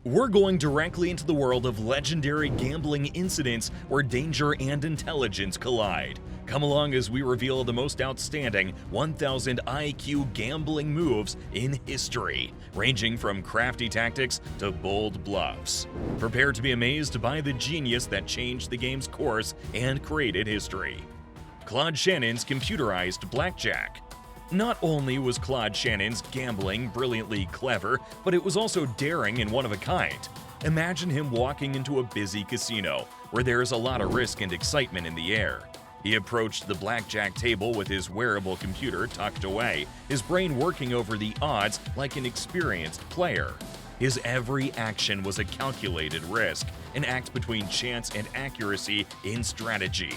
We're going directly into the world of legendary gambling incidents where danger and intelligence collide. Come along as we reveal the most outstanding 1,000 IQ gambling moves in history, ranging from crafty tactics to bold bluffs. Prepare to be amazed by the genius that changed the game's course and created history. Claude Shannon's computerized blackjack. Not only was Claude Shannon's gambling brilliantly clever, but it was also daring and one of a kind. Imagine him walking into a busy casino, where there is a lot of risk and excitement in the air. He approached the blackjack table with his wearable computer tucked away, his brain working over the odds like an experienced player. His every action was a calculated risk, an act between chance and accuracy in strategy.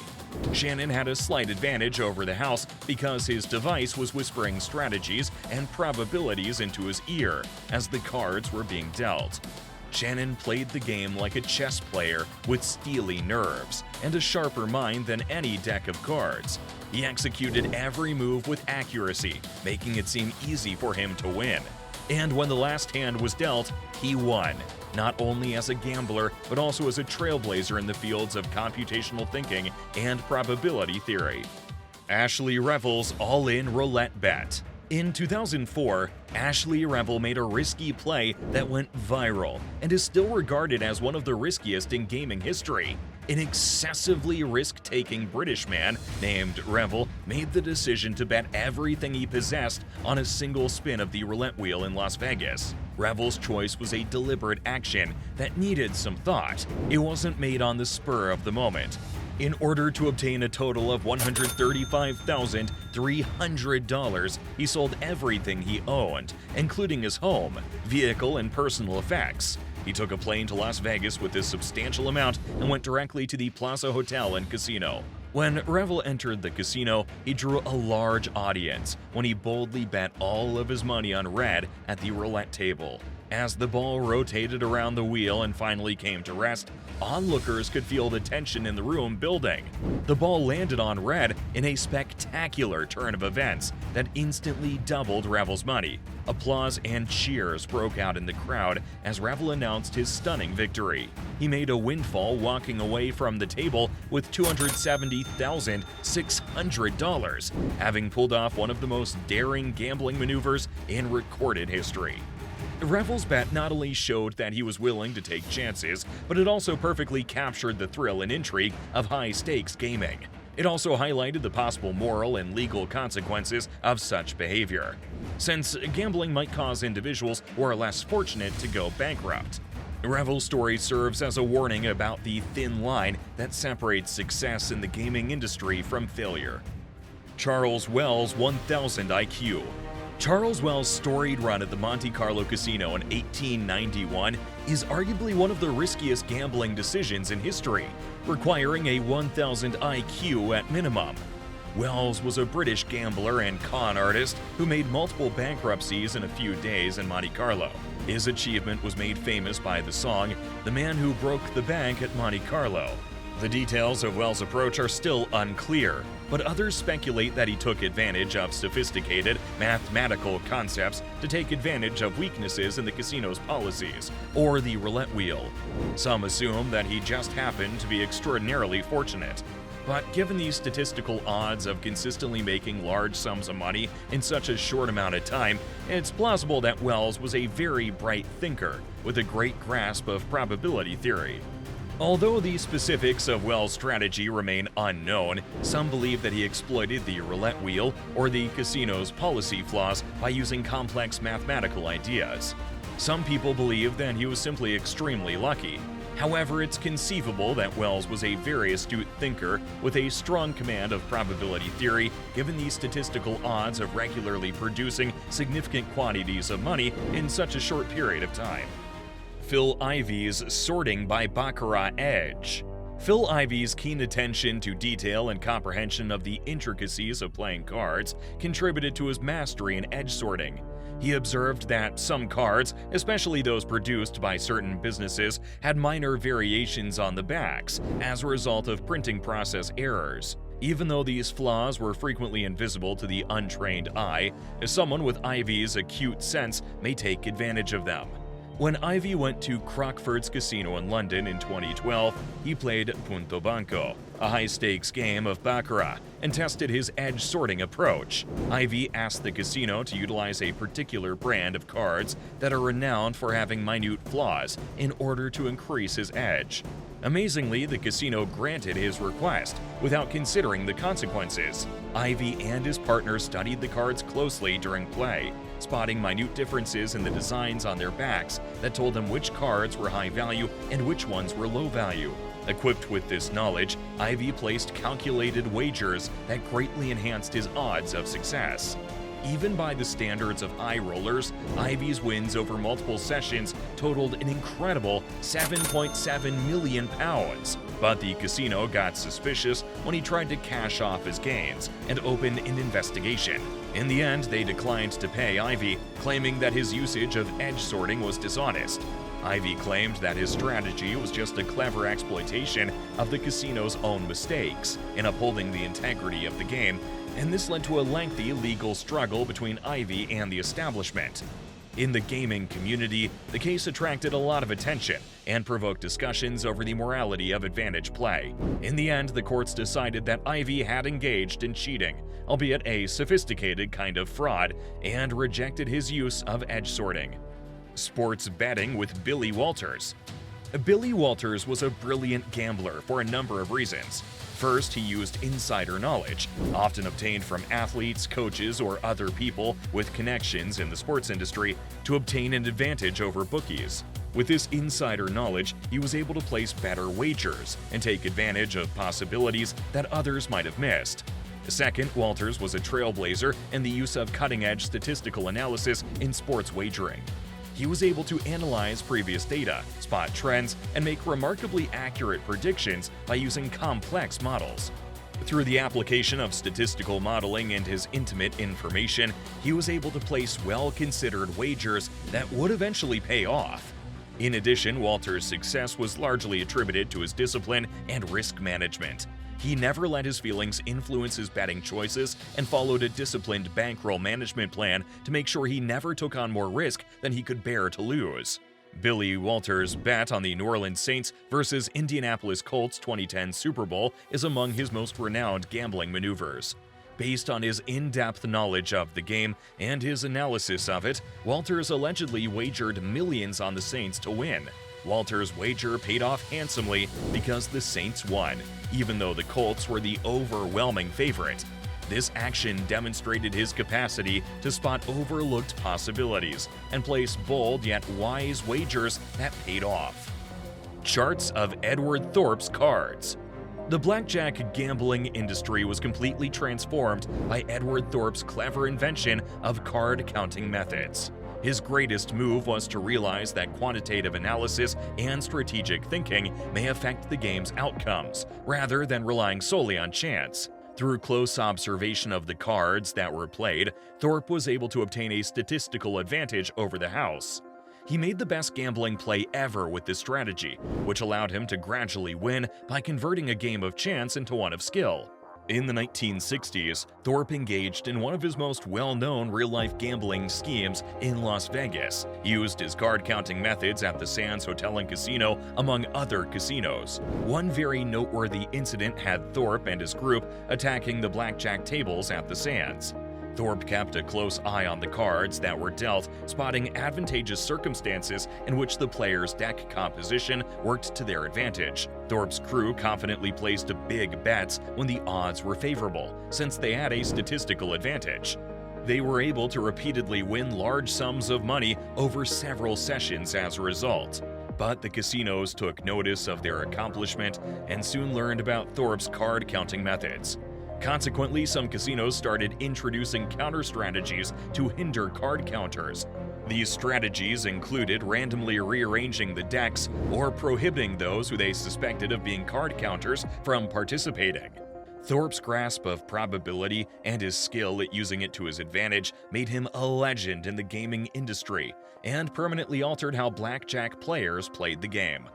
Shannon had a slight advantage over the house because his device was whispering strategies and probabilities into his ear as the cards were being dealt. Shannon played the game like a chess player with steely nerves and a sharper mind than any deck of cards. He executed every move with accuracy, making it seem easy for him to win. And when the last hand was dealt, he won, not only as a gambler, but also as a trailblazer in the fields of computational thinking and probability theory. Ashley Revel's all-in roulette bet. In 2004, Ashley Revel made a risky play that went viral and is still regarded as one of the riskiest in gaming history. An excessively risk-taking British man named Revel made the decision to bet everything he possessed on a single spin of the roulette wheel in Las Vegas. Revel's choice was a deliberate action that needed some thought. It wasn't made on the spur of the moment. In order to obtain a total of $135,300, he sold everything he owned, including his home, vehicle, and personal effects. He took a plane to Las Vegas with this substantial amount and went directly to the Plaza Hotel and Casino. When Revel entered the casino, he drew a large audience when he boldly bet all of his money on red at the roulette table. As the ball rotated around the wheel and finally came to rest, onlookers could feel the tension in the room building. The ball landed on red in a spectacular turn of events that instantly doubled Revel's money. Applause and cheers broke out in the crowd as Revel announced his stunning victory. He made a windfall walking away from the table with $270,600, having pulled off one of the most daring gambling maneuvers in recorded history. Revel's bet not only showed that he was willing to take chances, but it also perfectly captured the thrill and intrigue of high-stakes gaming. It also highlighted the possible moral and legal consequences of such behavior, since gambling might cause individuals who are less fortunate to go bankrupt. Revel's story serves as a warning about the thin line that separates success in the gaming industry from failure. Charles Wells' 1000 IQ. Charles Wells' storied run at the Monte Carlo Casino in 1891 is arguably one of the riskiest gambling decisions in history, requiring a 1000 IQ at minimum. Wells was a British gambler and con artist who made multiple bankruptcies in a few days in Monte Carlo. His achievement was made famous by the song "The Man Who Broke the Bank at Monte Carlo." The details of Wells' approach are still unclear, but others speculate that he took advantage of sophisticated mathematical concepts to take advantage of weaknesses in the casino's policies or the roulette wheel. Some assume that he just happened to be extraordinarily fortunate. But given the statistical odds of consistently making large sums of money in such a short amount of time, it's plausible that Wells was a very bright thinker with a great grasp of probability theory. Although the specifics of Wells' strategy remain unknown, some believe that he exploited the roulette wheel or the casino's policy flaws by using complex mathematical ideas. Some people believe that he was simply extremely lucky. However, it's conceivable that Wells was a very astute thinker with a strong command of probability theory, given the statistical odds of regularly producing significant quantities of money in such a short period of time. Phil Ivey's sorting by baccarat edge. Phil Ivey's keen attention to detail and comprehension of the intricacies of playing cards contributed to his mastery in edge sorting. He observed that some cards, especially those produced by certain businesses, had minor variations on the backs as a result of printing process errors. Even though these flaws were frequently invisible to the untrained eye, someone with Ivey's acute sense may take advantage of them. When Ivy went to Crockford's Casino in London in 2012, he played Punto Banco, a high-stakes game of baccarat, and tested his edge sorting approach. Ivy asked the casino to utilize a particular brand of cards that are renowned for having minute flaws in order to increase his edge. Amazingly, the casino granted his request without considering the consequences. Ivy and his partner studied the cards closely during play, spotting minute differences in the designs on their backs that told them which cards were high value and which ones were low value. Equipped with this knowledge, Ivy placed calculated wagers that greatly enhanced his odds of success. Even by the standards of high rollers, Ivy's wins over multiple sessions totaled an incredible £7.7 million. But the casino got suspicious when he tried to cash off his gains and opened an investigation. In the end, they declined to pay Ivy, claiming that his usage of edge sorting was dishonest. Ivy claimed that his strategy was just a clever exploitation of the casino's own mistakes in upholding the integrity of the game, and this led to a lengthy legal struggle between Ivy and the establishment. In the gaming community, the case attracted a lot of attention and provoked discussions over the morality of advantage play. In the end, the courts decided that Ivy had engaged in cheating, albeit a sophisticated kind of fraud, and rejected his use of edge sorting. Sports betting with Billy Walters. Billy Walters was a brilliant gambler for a number of reasons. First, he used insider knowledge, often obtained from athletes, coaches, or other people with connections in the sports industry, to obtain an advantage over bookies. With this insider knowledge, he was able to place better wagers and take advantage of possibilities that others might have missed. Second, Walters was a trailblazer in the use of cutting-edge statistical analysis in sports wagering. He was able to analyze previous data, spot trends, and make remarkably accurate predictions by using complex models. Through the application of statistical modeling and his intimate information, he was able to place well-considered wagers that would eventually pay off. In addition, Walters' success was largely attributed to his discipline and risk management. He never let his feelings influence his betting choices and followed a disciplined bankroll management plan to make sure he never took on more risk than he could bear to lose. Billy Walters' bet on the New Orleans Saints versus Indianapolis Colts 2010 Super Bowl is among his most renowned gambling maneuvers. Based on his in-depth knowledge of the game and his analysis of it, Walters allegedly wagered millions on the Saints to win. Walters' wager paid off handsomely because the Saints won, even though the Colts were the overwhelming favorite. This action demonstrated his capacity to spot overlooked possibilities and place bold yet wise wagers that paid off. Charts of Edward Thorp's cards. The blackjack gambling industry was completely transformed by Edward Thorp's clever invention of card counting methods. His greatest move was to realize that quantitative analysis and strategic thinking may affect the game's outcomes, rather than relying solely on chance. Through close observation of the cards that were played, Thorpe was able to obtain a statistical advantage over the house. He made the best gambling play ever with this strategy, which allowed him to gradually win by converting a game of chance into one of skill. In the 1960s, Thorpe engaged in one of his most well-known real-life gambling schemes in Las Vegas. He used his card-counting methods at the Sands Hotel and Casino, among other casinos. One very noteworthy incident had Thorpe and his group attacking the blackjack tables at the Sands. Thorpe kept a close eye on the cards that were dealt, spotting advantageous circumstances in which the player's deck composition worked to their advantage. Thorpe's crew confidently placed big bets when the odds were favorable, since they had a statistical advantage. They were able to repeatedly win large sums of money over several sessions as a result. But the casinos took notice of their accomplishment and soon learned about Thorpe's card-counting methods. Consequently, some casinos started introducing counter strategies to hinder card counters. These strategies included randomly rearranging the decks or prohibiting those who they suspected of being card counters from participating. Thorpe's grasp of probability and his skill at using it to his advantage made him a legend in the gaming industry and permanently altered how blackjack players played the game.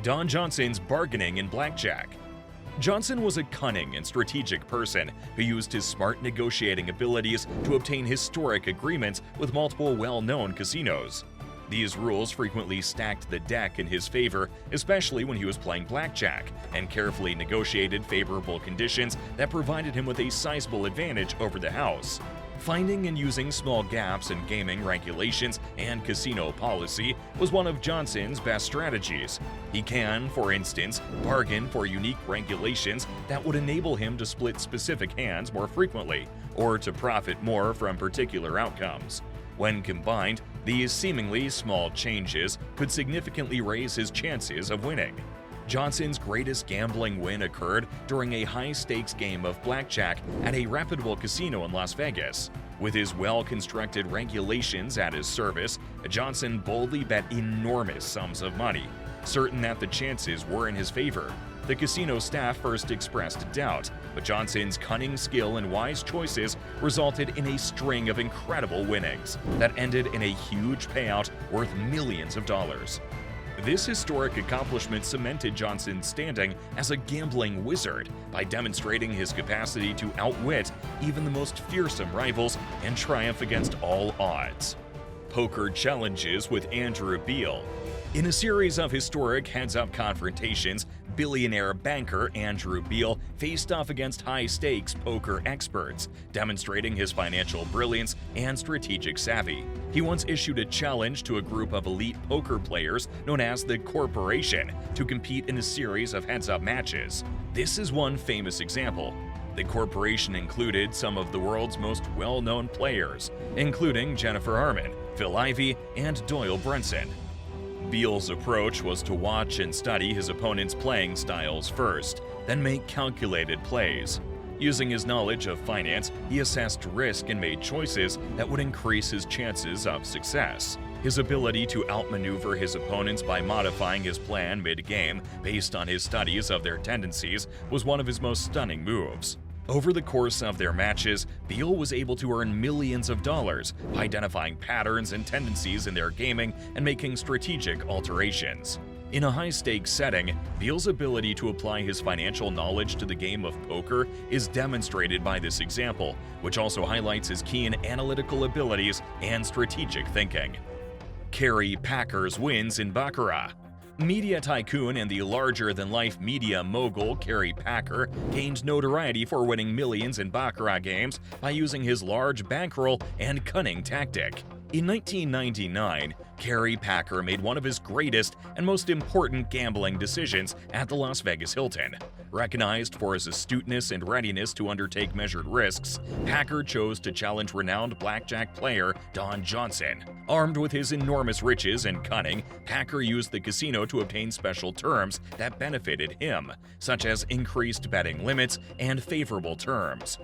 Don Johnson's bargaining in blackjack. Johnson was a cunning and strategic person who used his smart negotiating abilities to obtain historic agreements with multiple well-known casinos. These rules frequently stacked the deck in his favor, especially when he was playing blackjack, and carefully negotiated favorable conditions that provided him with a sizable advantage over the house. Finding and using small gaps in gaming regulations and casino policy was one of Johnson's best strategies. He can, for instance, bargain for unique regulations that would enable him to split specific hands more frequently, or to profit more from particular outcomes. When combined, these seemingly small changes could significantly raise his chances of winning. Johnson's greatest gambling win occurred during a high-stakes game of blackjack at a reputable casino in Las Vegas. With his well-constructed regulations at his service, Johnson boldly bet enormous sums of money, certain that the chances were in his favor. The casino staff first expressed doubt, but Johnson's cunning skill and wise choices resulted in a string of incredible winnings that ended in a huge payout worth millions of dollars. This historic accomplishment cemented Johnson's standing as a gambling wizard by demonstrating his capacity to outwit even the most fearsome rivals and triumph against all odds. Poker challenges with Andrew Beale. In a series of historic heads-up confrontations, billionaire banker Andrew Beale faced off against high-stakes poker experts, demonstrating his financial brilliance and strategic savvy. He once issued a challenge to a group of elite poker players known as the Corporation to compete in a series of heads-up matches. This is one famous example. The Corporation included some of the world's most well-known players, including Jennifer Harmon, Phil Ivey, and Doyle Brunson. Beale's approach was to watch and study his opponent's playing styles first, then make calculated plays. Using his knowledge of finance, he assessed risk and made choices that would increase his chances of success. His ability to outmaneuver his opponents by modifying his plan mid-game based on his studies of their tendencies was one of his most stunning moves. Over the course of their matches, Beale was able to earn millions of dollars by identifying patterns and tendencies in their gaming and making strategic alterations. In a high-stakes setting, Beale's ability to apply his financial knowledge to the game of poker is demonstrated by this example, which also highlights his keen analytical abilities and strategic thinking. Kerry Packer's wins in Baccarat. Media tycoon and the larger-than-life media mogul Kerry Packer gained notoriety for winning millions in baccarat games by using his large bankroll and cunning tactic. In 1999, Kerry Packer made one of his greatest and most important gambling decisions at the Las Vegas Hilton. Recognized for his astuteness and readiness to undertake measured risks, Packer chose to challenge renowned blackjack player Don Johnson. Armed with his enormous riches and cunning, Packer used the casino to obtain special terms that benefited him, such as increased betting limits and favorable terms.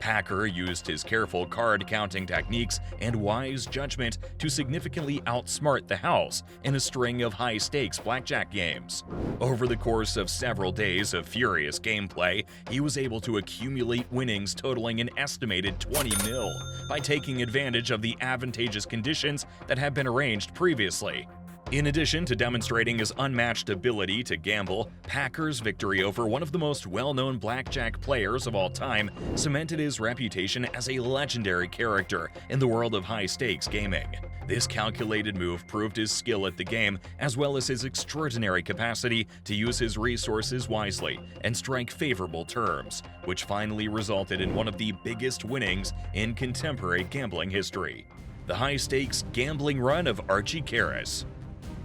Packer used his careful card-counting techniques and wise judgment to significantly outsmart the house in a string of high-stakes blackjack games. Over the course of several days of furious gameplay, he was able to accumulate winnings totaling an estimated 20 mil by taking advantage of the advantageous conditions that had been arranged previously. In addition to demonstrating his unmatched ability to gamble, Packer's victory over one of the most well-known blackjack players of all time cemented his reputation as a legendary character in the world of high-stakes gaming. This calculated move proved his skill at the game, as well as his extraordinary capacity to use his resources wisely and strike favorable terms, which finally resulted in one of the biggest winnings in contemporary gambling history. The high-stakes gambling run of Archie Karras.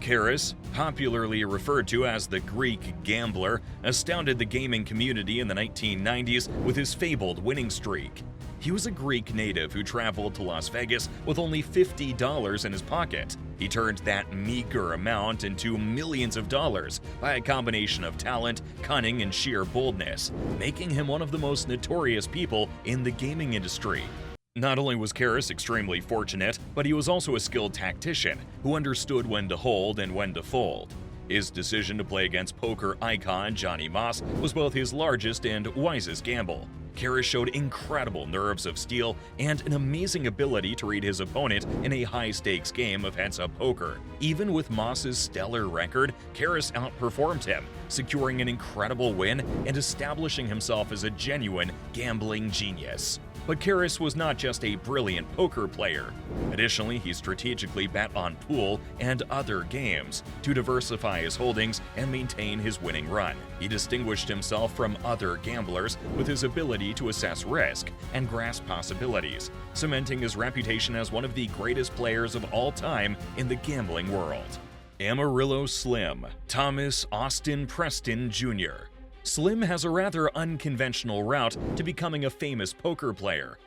Karras, popularly referred to as the Greek Gambler, astounded the gaming community in the 1990s with his fabled winning streak. He was a Greek native who traveled to Las Vegas with only $50 in his pocket. He turned that meager amount into millions of dollars by a combination of talent, cunning, and sheer boldness, making him one of the most notorious people in the gaming industry. Not only was Karras extremely fortunate, but he was also a skilled tactician who understood when to hold and when to fold. His decision to play against poker icon Johnny Moss was both his largest and wisest gamble. Karras showed incredible nerves of steel and an amazing ability to read his opponent in a high-stakes game of heads-up poker. Even with Moss's stellar record, Karras outperformed him, securing an incredible win and establishing himself as a genuine gambling genius. But Karras was not just a brilliant poker player. Additionally, he strategically bet on pool and other games to diversify his holdings and maintain his winning run. He distinguished himself from other gamblers with his ability to assess risk and grasp possibilities, cementing his reputation as one of the greatest players of all time in the gambling world. Amarillo Slim, Thomas Austin Preston Jr. Slim has a rather unconventional route to becoming a famous poker player.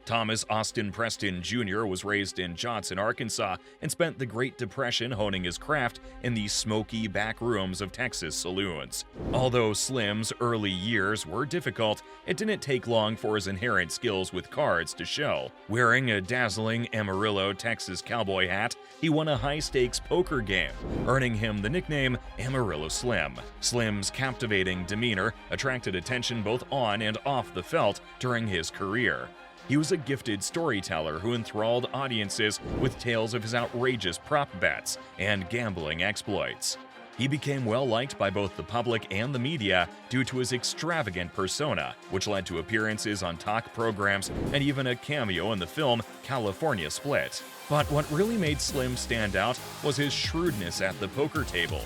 Thomas Austin Preston Jr. was raised in Johnson, Arkansas, and spent the Great Depression honing his craft in the smoky back rooms of Texas saloons. Although Slim's early years were difficult, it didn't take long for his inherent skills with cards to show. Wearing a dazzling Amarillo, Texas cowboy hat, he won a high-stakes poker game, earning him the nickname Amarillo Slim. Slim's captivating demeanor attracted attention both on and off the felt during his career. He was a gifted storyteller who enthralled audiences with tales of his outrageous prop bets and gambling exploits. He became well-liked by both the public and the media due to his extravagant persona, which led to appearances on talk programs and even a cameo in the film California Split. But what really made Slim stand out was his shrewdness at the poker table.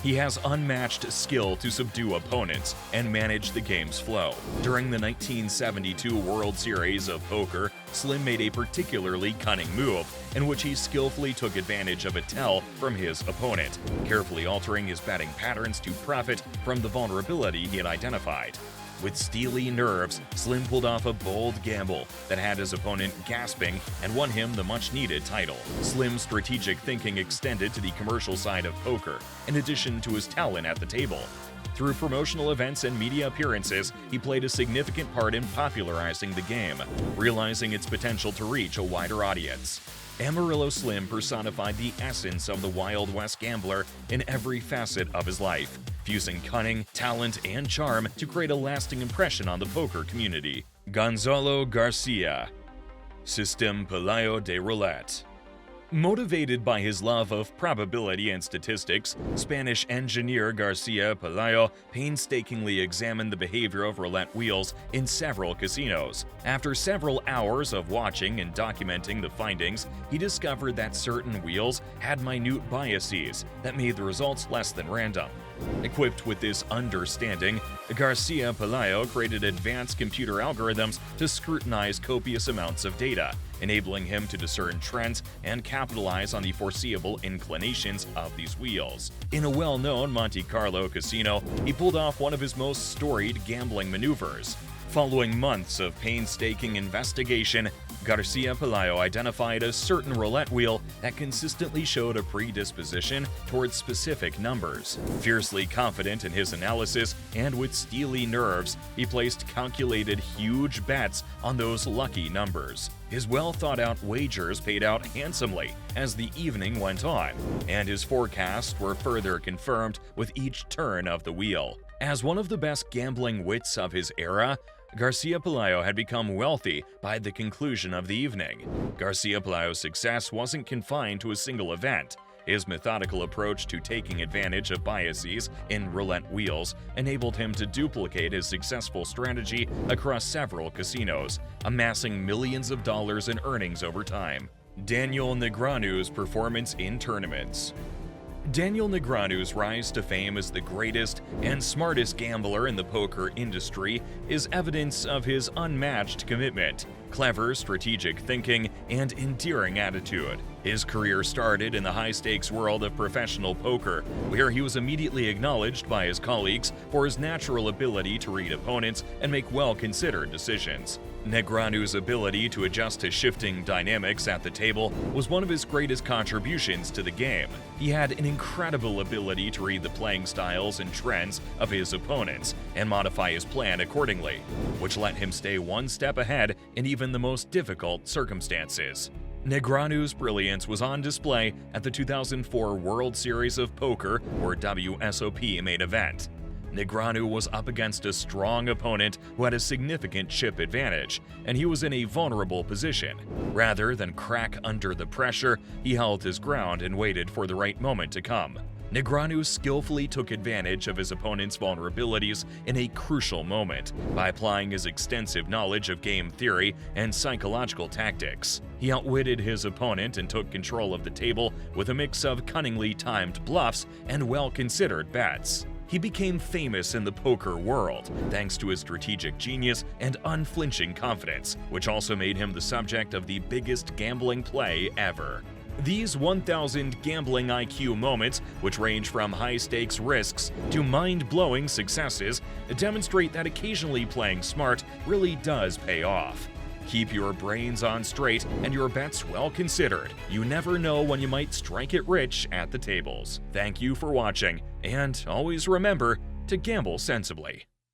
He has unmatched skill to subdue opponents and manage the game's flow. During the 1972 World Series of Poker, Slim made a particularly cunning move in which he skillfully took advantage of a tell from his opponent, carefully altering his betting patterns to profit from the vulnerability he had identified. With steely nerves, Slim pulled off a bold gamble that had his opponent gasping and won him the much-needed title. Slim's strategic thinking extended to the commercial side of poker, in addition to his talent at the table. Through promotional events and media appearances, he played a significant part in popularizing the game, realizing its potential to reach a wider audience. Amarillo Slim personified the essence of the Wild West gambler in every facet of his life, fusing cunning, talent, and charm to create a lasting impression on the poker community. Gonzalo Garcia, System Pelayo de Roulette. Motivated by his love of probability and statistics, Spanish engineer Garcia Pelayo painstakingly examined the behavior of roulette wheels in several casinos. After several hours of watching and documenting the findings, he discovered that certain wheels had minute biases that made the results less than random. Equipped with this understanding, Garcia Pelayo created advanced computer algorithms to scrutinize copious amounts of data, enabling him to discern trends and capitalize on the foreseeable inclinations of these wheels. In a well-known Monte Carlo casino, he pulled off one of his most storied gambling maneuvers. Following months of painstaking investigation, Garcia Pelayo identified a certain roulette wheel that consistently showed a predisposition towards specific numbers. Fiercely confident in his analysis and with steely nerves, he placed calculated huge bets on those lucky numbers. His well-thought-out wagers paid out handsomely as the evening went on, and his forecasts were further confirmed with each turn of the wheel. As one of the best gambling wits of his era, Garcia Pelayo had become wealthy by the conclusion of the evening. Garcia Pelayo's success wasn't confined to a single event. His methodical approach to taking advantage of biases in roulette wheels enabled him to duplicate his successful strategy across several casinos, amassing millions of dollars in earnings over time. Daniel Negreanu's performance in tournaments. Daniel Negreanu's rise to fame as the greatest and smartest gambler in the poker industry is evidence of his unmatched commitment, clever strategic thinking, and endearing attitude. His career started in the high-stakes world of professional poker, where he was immediately acknowledged by his colleagues for his natural ability to read opponents and make well-considered decisions. Negreanu's ability to adjust to shifting dynamics at the table was one of his greatest contributions to the game. He had an incredible ability to read the playing styles and trends of his opponents and modify his plan accordingly, which let him stay one step ahead in even the most difficult circumstances. Negreanu's brilliance was on display at the 2004 World Series of Poker, or WSOP, main event. Negreanu was up against a strong opponent who had a significant chip advantage, and he was in a vulnerable position. Rather than crack under the pressure, he held his ground and waited for the right moment to come. Negreanu skillfully took advantage of his opponent's vulnerabilities in a crucial moment by applying his extensive knowledge of game theory and psychological tactics. He outwitted his opponent and took control of the table with a mix of cunningly timed bluffs and well-considered bets. He became famous in the poker world thanks to his strategic genius and unflinching confidence, which also made him the subject of the biggest gambling play ever. These 1,000 gambling IQ moments, which range from high-stakes risks to mind-blowing successes, demonstrate that occasionally playing smart really does pay off. Keep your brains on straight and your bets well considered. You never know when you might strike it rich at the tables. Thank you for watching, and always remember to gamble sensibly.